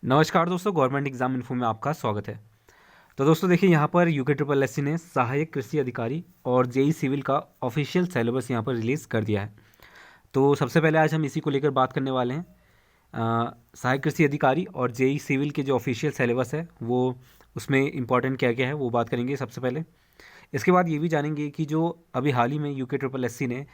नमस्कार दोस्तों, government exam info में आपका स्वागत है। तो दोस्तों देखिए, यहाँ पर यूके ट्रिपल एस सी ने सहायक कृषि अधिकारी और जेई सिविल का ऑफिशियल सिलेबस यहाँ पर रिलीज़ कर दिया है। तो सबसे पहले आज हम इसी को लेकर बात करने वाले हैं। सहायक कृषि अधिकारी और जेई सिविल के जो ऑफिशियल सिलेबस है वो उसमें इम्पॉर्टेंट क्या क्या है वो बात करेंगे सबसे पहले। इसके बाद ये भी जानेंगे कि जो अभी हाल ही में यूके ट्रिपल एस सी ने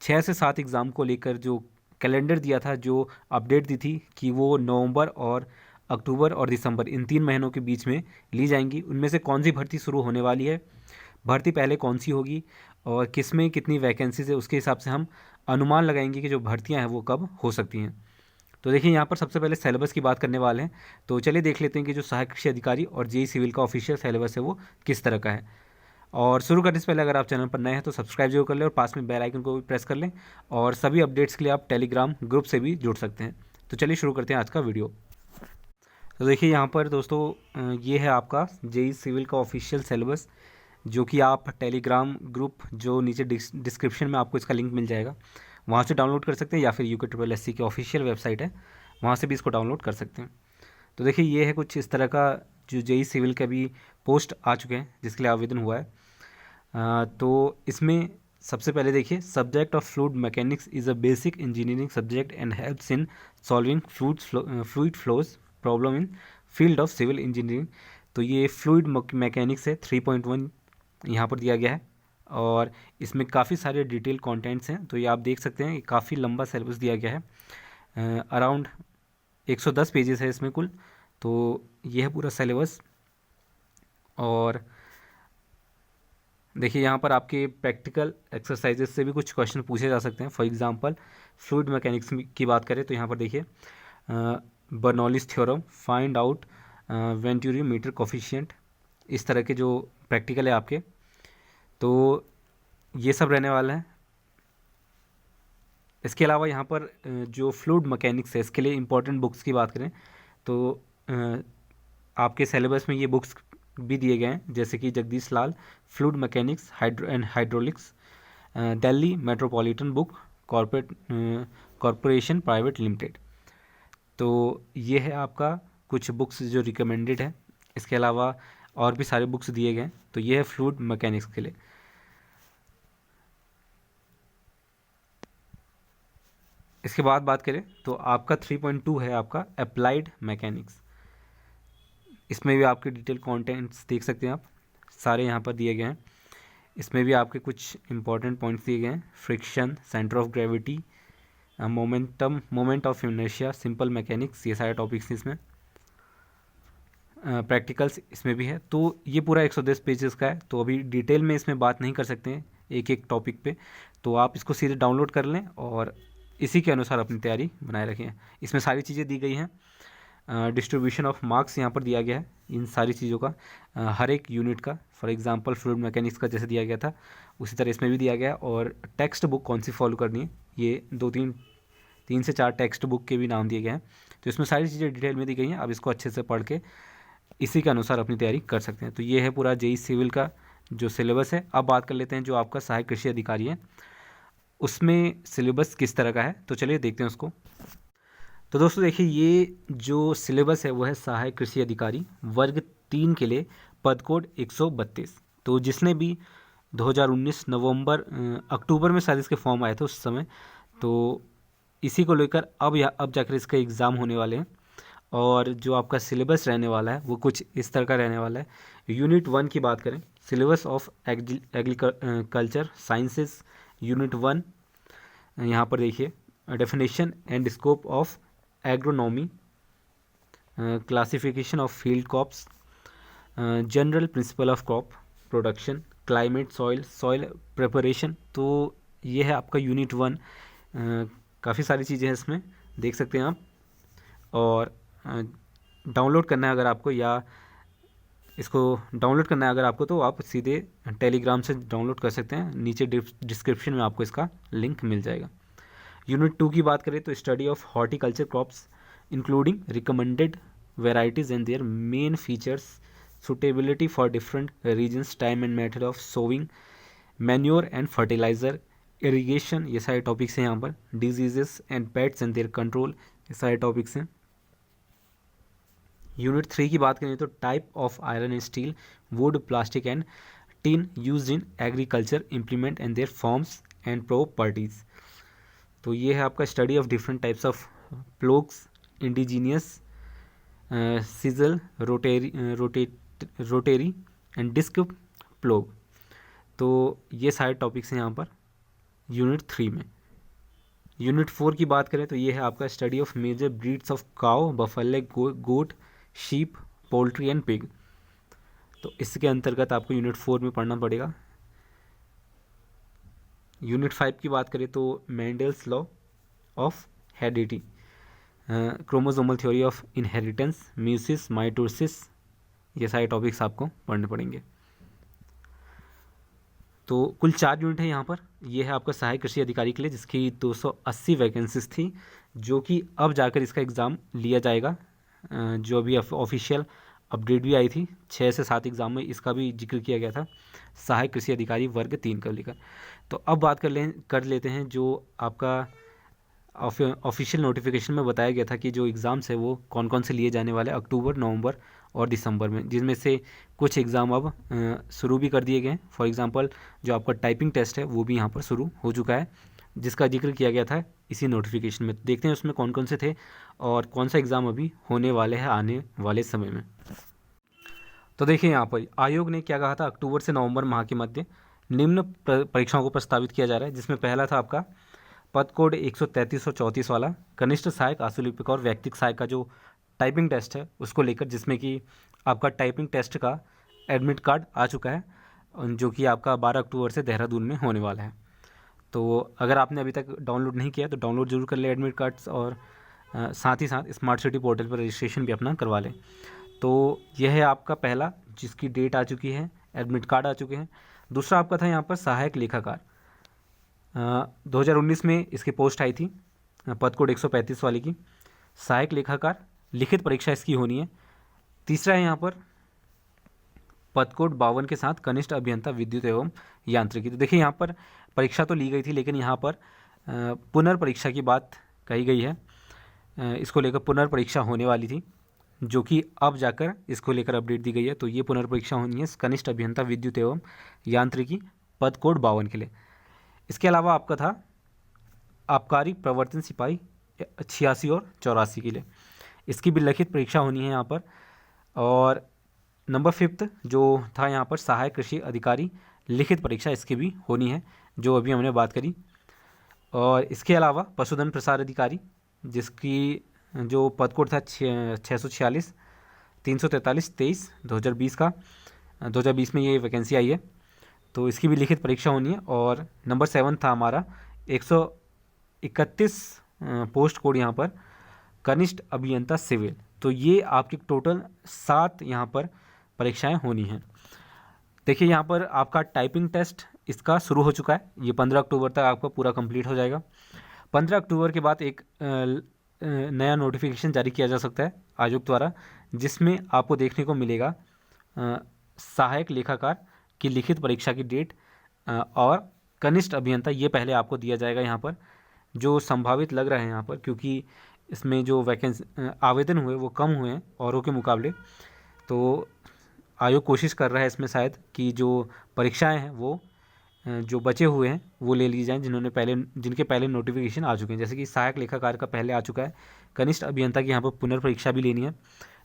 6 से 7 एग्ज़ाम को लेकर जो कैलेंडर दिया था, जो अपडेट दी थी कि वो नवंबर और अक्टूबर और दिसंबर इन 3 महीनों के बीच में ली जाएंगी, उनमें से कौन सी भर्ती शुरू होने वाली है, भर्ती पहले कौन सी होगी और किस में कितनी वैकेंसीज है, उसके हिसाब से हम अनुमान लगाएंगे कि जो भर्तियां हैं वो कब हो सकती हैं। तो देखिए, यहाँ पर सबसे पहले सिलेबस की बात करने वाले हैं। तो चलिए देख लेते हैं कि जो सहायक कृषि अधिकारी और जेई सिविल का ऑफिशियल सिलेबस है वो किस तरह का है। और शुरू करने से पहले अगर आप चैनल पर नए हैं तो सब्सक्राइब जरूर कर लें और पास में बेल आइकन को भी प्रेस कर लें। और सभी अपडेट्स के लिए आप टेलीग्राम ग्रुप से भी जुड़ सकते हैं। तो चलिए शुरू करते हैं आज का वीडियो। तो देखिए यहाँ पर दोस्तों, ये है आपका जेई सिविल का ऑफिशियल सिलेबस, जो कि आप टेलीग्राम ग्रुप जो नीचे डिस्क्रिप्शन में आपको इसका लिंक मिल जाएगा, वहाँ से डाउनलोड कर सकते हैं, या फिर यूके ट्रिपल एस सी की ऑफिशियल वेबसाइट है वहाँ से भी इसको डाउनलोड कर सकते हैं। तो देखिए, ये है कुछ इस तरह का जो जेई सिविल का भी पोस्ट आ चुके हैं जिसके लिए आवेदन हुआ है। तो इसमें सबसे पहले देखिए, subject of fluid mechanics is a basic engineering subject and helps in solving fluid flows problem in field of civil engineering. तो ये फ्लूइड मैकेनिक्स है, 3.1 यहाँ पर दिया गया है। और इसमें काफ़ी सारे डिटेल कंटेंट्स हैं, तो ये आप देख सकते हैं, काफ़ी लंबा सिलेबस दिया गया है। अराउंड 110 पेजेस है इसमें कुल। तो ये है पूरा सिलेबस। और देखिए, यहाँ पर आपके प्रैक्टिकल एक्सरसाइजेस से भी कुछ क्वेश्चन पूछे जा सकते हैं। फॉर एग्जांपल, फ्लूइड मैकेनिक्स की बात करें तो यहाँ पर देखिए, Bernoulli's theorem, find out venturi meter coefficient, इस तरह के जो प्रैक्टिकल है आपके, तो ये सब रहने वाला है। इसके अलावा यहाँ पर जो फ्लूइड मैकेनिक्स है इसके लिए इम्पोर्टेंट बुक्स की बात करें तो आपके सिलेबस में ये बुक्स भी दिए गए हैं, जैसे कि Jagdish Lal fluid mechanics and hydraulics, Delhi metropolitan book corporation private limited. तो ये है आपका कुछ बुक्स जो रिकमेंडेड है। इसके अलावा और भी सारे बुक्स दिए गए हैं। तो ये है फ्लूइड मैकेनिक्स के लिए। इसके बाद बात करें तो आपका 3.2 है आपका अप्लाइड मैकेनिक्स। इसमें भी आपके डिटेल कंटेंट्स देख सकते हैं आप, सारे यहाँ पर दिए गए हैं। इसमें भी आपके कुछ इंपॉर्टेंट पॉइंट्स दिए गए हैं, friction, centre of gravity, moment of inertia, simple mechanics, ये सारे टॉपिक्स हैं इसमें। प्रैक्टिकल्स इसमें भी है। तो ये पूरा 110 पेजेस का है, तो अभी डिटेल में इसमें बात नहीं कर सकते हैं एक एक टॉपिक पे। तो आप इसको सीधे डाउनलोड कर लें और इसी के अनुसार अपनी तैयारी बनाए रखें। इसमें सारी चीज़ें दी गई हैं। डिस्ट्रीब्यूशन ऑफ मार्क्स यहाँ पर दिया गया है इन सारी चीज़ों का, हर एक यूनिट का। फॉर एग्जांपल, फ्लूइड मैकेनिक्स का जैसे दिया गया था उसी तरह इसमें भी दिया गया। और टेक्स्ट बुक कौन सी फॉलो करनी है, ये 3 से 4 टेक्स्ट बुक के भी नाम दिए गए हैं। तो इसमें सारी चीज़ें डिटेल में दी गई हैं। आप इसको अच्छे से पढ़ के इसी के अनुसार अपनी तैयारी कर सकते हैं। तो ये है पूरा जेई सिविल का जो सिलेबस है। अब बात कर लेते हैं जो आपका सहायक कृषि अधिकारी है उसमें सिलेबस किस तरह का है। तो चलिए देखते हैं उसको। तो दोस्तों देखिए, ये जो सिलेबस है वो है सहायक कृषि अधिकारी वर्ग 3 के लिए, पद कोड 132। तो जिसने भी 2019 नवंबर अक्टूबर में शायद इसके फॉर्म आए थे उस समय, तो इसी को लेकर अब जाकर इसका एग्ज़ाम होने वाले हैं। और जो आपका सिलेबस रहने वाला है वो कुछ इस तरह का रहने वाला है। यूनिट 1 की बात करें, syllabus of agriculture sciences unit 1, यहाँ पर देखिए, definition and scope of agronomy, classification of field crops, general principle of crop production, climate, soil preparation. तो ये है आपका यूनिट 1। काफ़ी सारी चीज़ें हैं इसमें, देख सकते हैं आप। और डाउनलोड करना है अगर आपको, या इसको डाउनलोड करना है अगर आपको, तो आप सीधे टेलीग्राम से डाउनलोड कर सकते हैं। नीचे डिस्क्रिप्शन में आपको इसका लिंक मिल जाएगा। यूनिट 2 की बात करें तो study of horticulture crops including recommended varieties and their main features, suitability for different regions, time and method of sowing, manure and fertiliser, irrigation, ये सारे टॉपिक्स हैं यहाँ पर। Diseases and pests and their control, ये सारे topics हैं। Unit 3 की बात करें तो type of iron and steel, wood, plastic and tin used in agriculture, implement and their forms and properties. तो ये है आपका study of different types of ploughs, indigenous, chisel, rotary and disc plough. तो ये सारे टॉपिक्स हैं यहाँ per unit 3 में। यूनिट 4 की बात करें तो ये है आपका study of major breeds of cow, buffalo, goat, sheep, poultry and pig. तो इसके अंतर्गत आपको यूनिट 4 में पढ़ना पड़ेगा। यूनिट 5 की बात करें तो Mendel's law of heredity, chromosomal theory of inheritance, meiosis, mitosis, ये सारे टॉपिक्स आपको पढ़ने पड़ेंगे। तो कुल 4 यूनिट है यहाँ पर। ये है आपका सहायक कृषि अधिकारी के लिए, जिसकी 280 वैकेंसीज थी, जो कि अब जाकर इसका एग्ज़ाम लिया जाएगा। जो अभी ऑफिशियल अपडेट भी आई थी, 6 से 7 एग्ज़ाम में इसका भी जिक्र किया गया था, सहायक कृषि अधिकारी वर्ग 3 का लेकर। तो अब बात कर लेते हैं जो आपका ऑफिशियल नोटिफिकेशन में बताया गया था कि जो एग्ज़ाम्स है वो कौन कौन से लिए जाने वाले अक्टूबर, नवंबर और दिसंबर में, जिनमें से कुछ एग्ज़ाम अब शुरू भी कर दिए गए हैं। फॉर एग्जांपल जो आपका टाइपिंग टेस्ट है वो भी यहाँ पर शुरू हो चुका है, जिसका जिक्र किया गया था इसी नोटिफिकेशन में। देखते हैं उसमें कौन कौन से थे और कौन सा एग्ज़ाम अभी होने वाले हैं आने वाले समय में। तो देखिए यहाँ पर आयोग ने क्या कहा था, अक्टूबर से नवंबर माह के मध्य निम्न परीक्षाओं को प्रस्तावित किया जा रहा है, जिसमें पहला था आपका पद कोड 133 और 34 वाला कनिष्ठ सहायक, आशुलिपिक और व्यक्तिक सहायक का जो टाइपिंग टेस्ट है उसको लेकर, जिसमें कि आपका टाइपिंग टेस्ट का एडमिट कार्ड आ चुका है, जो कि आपका 12 अक्टूबर से देहरादून में होने वाला है। तो अगर आपने अभी तक डाउनलोड नहीं किया तो डाउनलोड जरूर कर ले एडमिट कार्ड्स, और साथ ही साथ स्मार्ट सिटी पोर्टल पर रजिस्ट्रेशन भी अपना करवा लें। तो यह है आपका पहला, जिसकी डेट आ चुकी है, एडमिट कार्ड आ चुके हैं। दूसरा आपका था यहाँ पर सहायक लेखाकार, 2019 में इसकी पोस्ट आई थी, पद कोड 135 वाली की, सहायक लेखाकार, लिखित परीक्षा इसकी होनी है। तीसरा है यहाँ पर पद कोड 52 के साथ कनिष्ठ अभियंता विद्युत एवं यांत्रिकी। तो देखिए यहाँ पर परीक्षा तो ली गई थी, लेकिन यहाँ पर पुनर्परीक्षा की बात कही गई है। इसको लेकर पुनर्परीक्षा होने वाली थी, जो कि अब जाकर इसको लेकर अपडेट दी गई है। तो ये पुनर्परीक्षा होनी है कनिष्ठ अभियंता विद्युत एवं यांत्रिकी पद कोड 52 के लिए। इसके अलावा आपका था आबकारी प्रवर्तन सिपाही 86 और 84 के लिए, इसकी भी लिखित परीक्षा होनी है यहाँ पर। और नंबर 5 जो था यहाँ पर सहायक कृषि अधिकारी, लिखित परीक्षा इसकी भी होनी है, जो अभी हमने बात करी। और इसके अलावा पशुधन प्रसार अधिकारी, जिसकी जो पद कोड था 646 343 23 2020 का, 2020 में ये वैकेंसी आई है, तो इसकी भी लिखित परीक्षा होनी है। और नंबर 7 था हमारा 131 पोस्ट कोड यहाँ पर कनिष्ठ अभियंता सिविल। तो ये आपकी टोटल 7 यहाँ पर परीक्षाएं होनी हैं। देखिए यहाँ पर आपका टाइपिंग टेस्ट इसका शुरू हो चुका है, ये 15 अक्टूबर तक आपका पूरा कंप्लीट हो जाएगा। 15 अक्टूबर के बाद एक नया नोटिफिकेशन जारी किया जा सकता है आयोग द्वारा, जिसमें आपको देखने को मिलेगा सहायक लेखाकार की लिखित परीक्षा की डेट और कनिष्ठ अभियंता, ये पहले आपको दिया जाएगा यहाँ पर, जो संभावित लग रहा है यहाँ पर, क्योंकि इसमें जो वैकेंसी आवेदन हुए वो कम हुए हैं औरों के मुकाबले। तो आयोग कोशिश कर रहा है इसमें शायद कि जो परीक्षाएं हैं वो जो बचे हुए हैं वो ले ली जाएं, जिनके पहले नोटिफिकेशन आ चुके हैं। जैसे कि सहायक लेखाकार का पहले आ चुका है, कनिष्ठ अभियंता की यहाँ पर पुनर्परीक्षा भी लेनी है।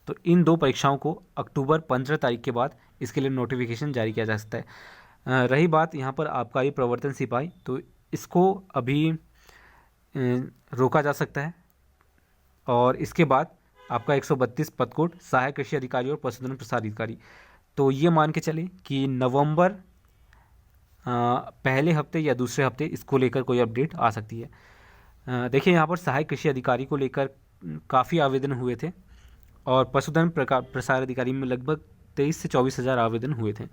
तो इन 2 परीक्षाओं को अक्टूबर 15 तारीख के बाद इसके लिए नोटिफिकेशन जारी किया जा सकता है। रही बात यहाँ पर आबकारी प्रवर्तन सिपाही, तो इसको अभी रोका जा सकता है। और इसके बाद आपका 132 पद कोड सहायक कृषि अधिकारी और पशुधन प्रसार अधिकारी, तो ये मान के चले कि नवंबर पहले हफ्ते या दूसरे हफ्ते इसको लेकर कोई अपडेट आ सकती है। देखिए यहाँ पर सहायक कृषि अधिकारी को लेकर काफ़ी आवेदन हुए थे, और पशुधन प्रसार अधिकारी में लगभग 23 से 24 हज़ार आवेदन हुए थे।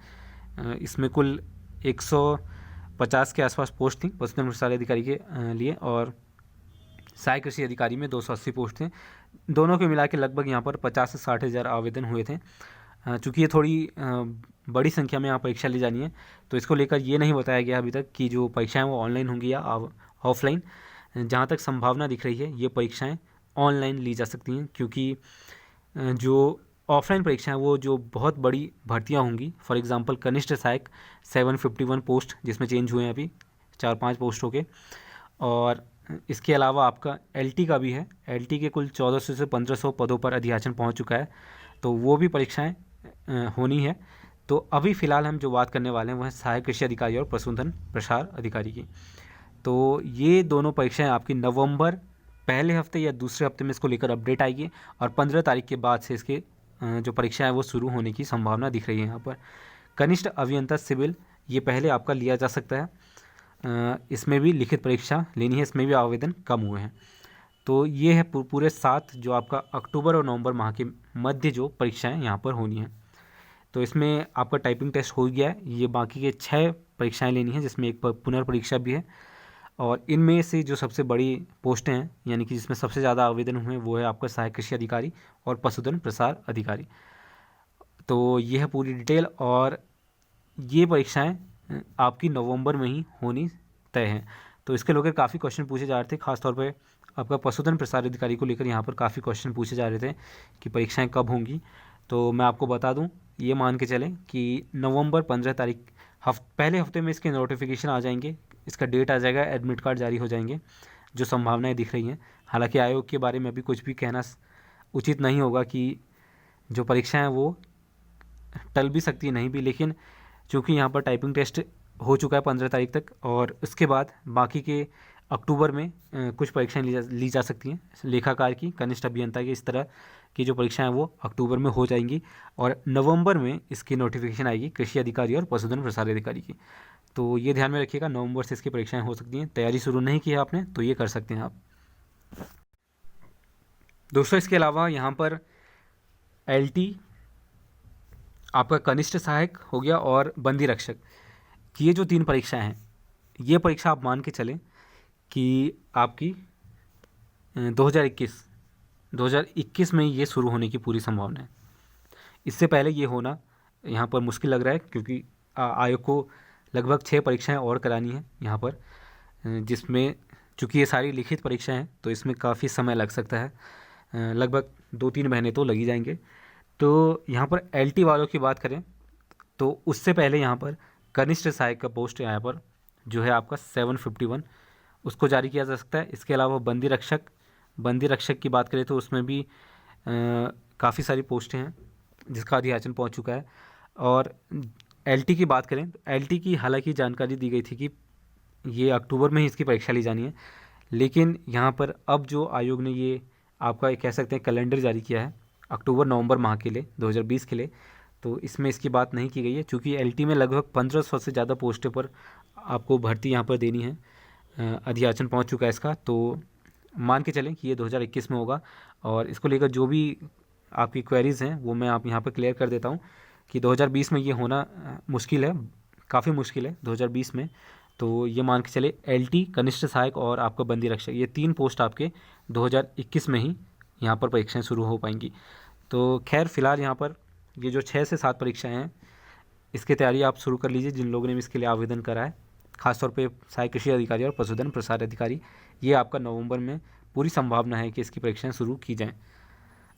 इसमें कुल 150 के आसपास पोस्ट थी पशुधन प्रसार अधिकारी के लिए, और सहायक कृषि अधिकारी में 280 पोस्ट थे। दोनों के मिला के लगभग यहाँ पर 50 से 60 हज़ार आवेदन हुए थे। चूँकि ये थोड़ी बड़ी संख्या में यहाँ परीक्षा ली जानी है, तो इसको लेकर ये नहीं बताया गया अभी तक कि जो परीक्षाएं वो ऑनलाइन होंगी या ऑफलाइन। जहाँ तक संभावना दिख रही है ये परीक्षाएं ऑनलाइन ली जा सकती हैं, क्योंकि जो ऑफलाइन परीक्षाएं वो जो बहुत बड़ी भर्तियां होंगी, फॉर एग्जांपल कनिष्ठ सहायक 751 पोस्ट जिसमें चेंज हुए हैं अभी 4-5 पोस्ट हो के, और इसके अलावा आपका एलटी का भी है। एलटी के कुल 1400 से 1500 पदों पर अधियाचन पहुंच चुका है, तो वो भी परीक्षाएं होनी है। तो अभी फ़िलहाल हम जो बात करने वाले हैं वह है सहायक कृषि अधिकारी और पशुधन प्रसार अधिकारी की। तो ये दोनों परीक्षाएं आपकी नवंबर पहले हफ्ते या दूसरे हफ्ते में इसको लेकर अपडेट आएगी, और 15 तारीख के बाद से इसके जो परीक्षा है वो शुरू होने की संभावना दिख रही है। यहाँ पर कनिष्ठ अभियंता सिविल ये पहले आपका लिया जा सकता है, इसमें भी लिखित परीक्षा लेनी है, इसमें भी आवेदन कम हुए हैं। तो ये है पूरे 7 जो आपका अक्टूबर और नवंबर माह के मध्य जो परीक्षाएं यहाँ पर होनी हैं। तो इसमें आपका टाइपिंग टेस्ट हो गया है, ये बाकी के 6 परीक्षाएं लेनी है जिसमें एक पुनर्परीक्षा भी है। और इनमें से जो सबसे बड़ी पोस्टें हैं यानी कि जिसमें सबसे ज़्यादा आवेदन हुए वो है आपका सहायक कृषि अधिकारी और पशुधन प्रसार अधिकारी। तो ये है पूरी डिटेल, और ये परीक्षाएं आपकी नवंबर में ही होनी तय हैं। तो इसके लेकर काफ़ी क्वेश्चन पूछे जा रहे थे, खासतौर पे आपका पशुधन प्रसार अधिकारी को लेकर यहाँ पर काफ़ी क्वेश्चन पूछे जा रहे थे कि परीक्षाएं कब होंगी। तो मैं आपको बता दूं, ये मान के चलें कि नवंबर 15 तारीख पहले हफ्ते में इसके नोटिफिकेशन आ जाएंगे, इसका डेट आ जाएगा, एडमिट कार्ड जारी हो जाएंगे, जो संभावनाएं दिख रही हैं। हालांकि आयोग के बारे में अभी कुछ भी कहना उचित नहीं होगा कि जो परीक्षाएं वो टल भी सकती है नहीं भी, लेकिन चूँकि यहाँ पर टाइपिंग टेस्ट हो चुका है 15 तारीख तक, और उसके बाद बाकी के अक्टूबर में कुछ परीक्षाएं ली जा सकती हैं, लेखाकार की, कनिष्ठ अभियंता की, इस तरह की जो परीक्षाएं वो अक्टूबर में हो जाएंगी, और नवंबर में इसकी नोटिफिकेशन आएगी कृषि अधिकारी और पशुधन प्रसार अधिकारी की। तो ये ध्यान में रखिएगा, नवंबर से इसकी परीक्षाएं हो सकती हैं। तैयारी शुरू नहीं की है आपने तो ये कर सकते हैं आप। दोस्तों इसके अलावा यहाँ पर एलटी आपका कनिष्ठ सहायक हो गया और बंदी रक्षक, ये जो 3 परीक्षाएं हैं, ये परीक्षा आप मान के चलें कि आपकी 2021 में ये शुरू होने की पूरी संभावना है। इससे पहले ये होना यहाँ पर मुश्किल लग रहा है, क्योंकि आयोग को लगभग 6 परीक्षाएं और करानी है यहाँ पर, जिसमें चूँकि ये सारी लिखित परीक्षाएं हैं तो इसमें काफ़ी समय लग सकता है, लगभग 2-3 महीने तो लग ही जाएंगे। तो यहाँ पर एलटी वालों की बात करें तो उससे पहले यहाँ पर कनिष्ठ सहायक का पोस्ट यहाँ पर जो है आपका 751 उसको जारी किया जा सकता है। इसके अलावा बंदी रक्षक की बात करें तो उसमें भी काफ़ी सारी पोस्टें हैं जिसका अधियाचन पहुंच चुका है। और एलटी की बात करें तो एलटी की हालांकि जानकारी दी गई थी कि ये अक्टूबर में ही इसकी परीक्षा ली जानी है, लेकिन यहाँ पर अब जो आयोग ने ये आपका कह सकते हैं कैलेंडर जारी किया है अक्टूबर नवंबर माह के लिए 2020 के लिए, तो इसमें इसकी बात नहीं की गई है, चूँकि एलटी में लगभग 1500 से ज़्यादा पोस्टों पर आपको भर्ती यहाँ पर देनी है, अधियाचन पहुँच चुका है इसका। तो मान के चलें कि ये 2021 में होगा, और इसको लेकर जो भी आपकी क्वेरीज़ हैं वो मैं आप यहाँ पर क्लियर कर देता हूँ कि 2020 में ये होना मुश्किल है, काफ़ी मुश्किल है 2020 में। तो ये मान के चले एलटी, कनिष्ठ सहायक और आपका बंदी रक्षक, ये 3 पोस्ट आपके 2021 में ही यहाँ पर परीक्षाएं शुरू हो पाएंगी। तो खैर फ़िलहाल यहाँ पर ये जो 6 से 7 परीक्षाएं हैं इसकी तैयारी आप शुरू कर लीजिए, जिन लोगों ने भी इसके लिए आवेदन करा है, खासतौर पे सहायक कृषि अधिकारी और पशुधन प्रसार अधिकारी। ये आपका नवंबर में पूरी संभावना है कि इसकी परीक्षाएं शुरू की जाएं।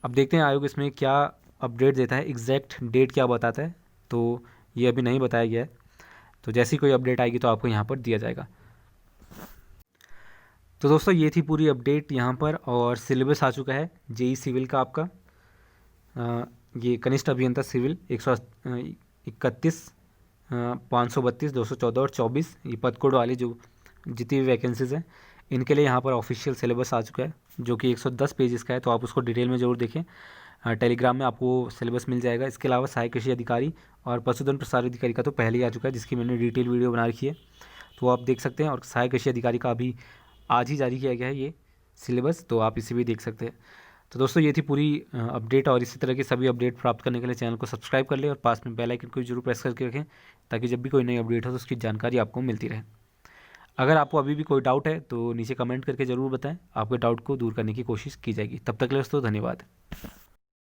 अब देखते हैं आयोग इसमें क्या अपडेट देता है, एग्जैक्ट डेट क्या बताता है, तो ये अभी नहीं बताया गया है। तो जैसी कोई अपडेट आएगी तो आपको यहाँ पर दिया जाएगा। तो दोस्तों ये थी पूरी अपडेट यहाँ पर, और सिलेबस आ चुका है जेई सिविल का आपका, ये कनिष्ठ अभियंता सिविल 131, 532, 214 और 24 ये पद कोड वाली जो जितनी भी वैकेंसीज़ हैं इनके लिए यहाँ पर ऑफिशियल सिलेबस आ चुका है, जो कि 110 पेजेस का है। तो आप उसको डिटेल में ज़रूर देखें, टेलीग्राम में आपको सिलेबस मिल जाएगा। इसके अलावा सहायक कृषि अधिकारी और पशुधन प्रसार अधिकारी का तो पहले ही आ चुका है, जिसकी मैंने डिटेल वीडियो बना रखी है, तो आप देख सकते हैं। और सहायक कृषि अधिकारी का अभी आज ही जारी किया गया है ये सिलेबस, तो आप इसे भी देख सकते हैं। तो दोस्तों ये थी पूरी अपडेट, और इसी तरह की सभी अपडेट प्राप्त करने के लिए चैनल को सब्सक्राइब कर लें और पास में बेल आइकन को जरूर प्रेस करके रखें, ताकि जब भी कोई नई अपडेट हो तो उसकी जानकारी आपको मिलती रहे। अगर आपको अभी भी कोई डाउट है तो नीचे कमेंट करके ज़रूर बताएं, आपके डाउट को दूर करने की कोशिश की जाएगी। तब तक के लिए दोस्तों धन्यवाद।